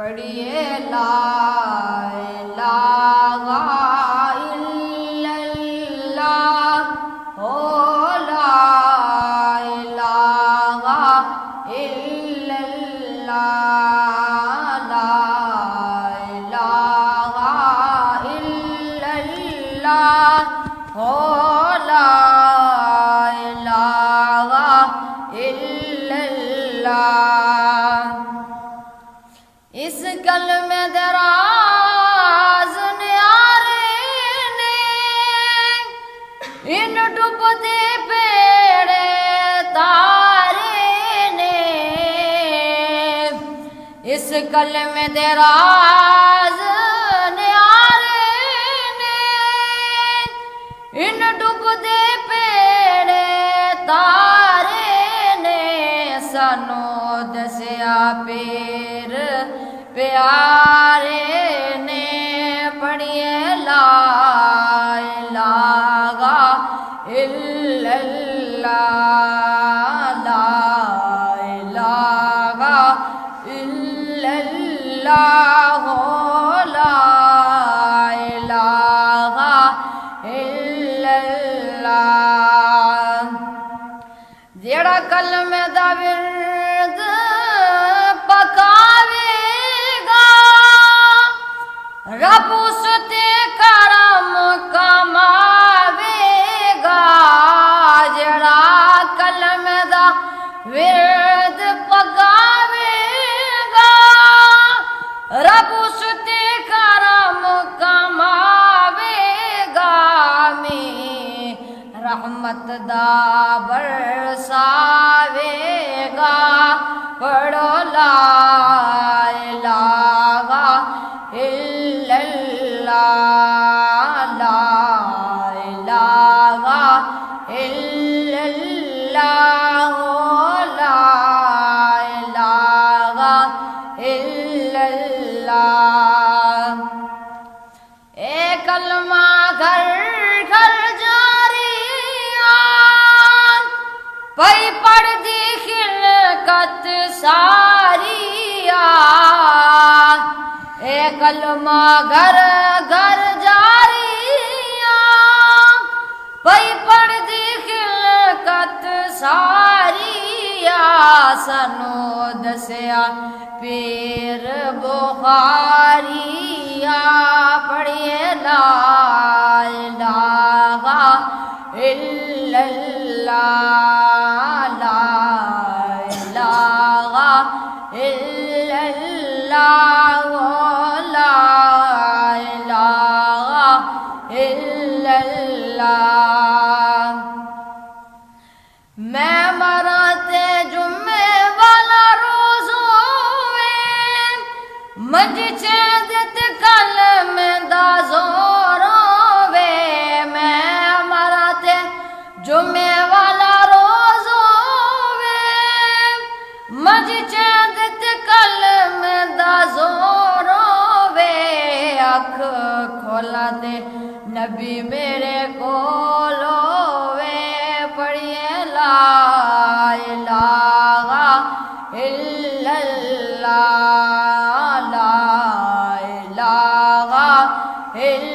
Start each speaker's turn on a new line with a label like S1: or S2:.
S1: پڑھیے لا الہ الا اللہ ہو لا الہ الا اللہ لا الہ الا اللہ ہو لا الہ الا اللہ اس کلمے دراز نیارے نے ان ڈوبتے پیڑے تارے نے اس کلمے دراز نیارے نے ان ڈوبتے پیڑے تارے نے سانو دسیا پیر پیارے نے پڑھیے لا الہ الا اللہ لا الہ الا اللہ لا الہ الا اللہ جیڑا کلمے دا ورد پکاوے گا رب اس تے کرم کماوے گا جڑا کلمے دا ورد پکاوے گا رب اس تے کرم کماوے گا میں رحمت دا برساوے گا پڑھو لا الہ الا اللہ لا الہ الا اللہ لا الہ الا اللہ اے کلمہ گھر گھر جاری پئی پڑھ دی خلقت ساری اے کلمہ گھر گھر جاری پئی پڑھ دی خلقت ساری سانو دسیا پیر بخاری پڑھیے لا الہ الا اللہ لا الہ الا اللہ لا الہ الا اللہ میں مراتے جمعے والا روز ہوئے مجھ چیدت کلمے دا زور ہوئے میں مراتے جمعے والا روز ہوئے مجھ چیدت کلمے دا زور ہوئے اکھ کھولا دے نبی میرے کولوے پڑھیے لا الہ الا اللہ لا الہ الا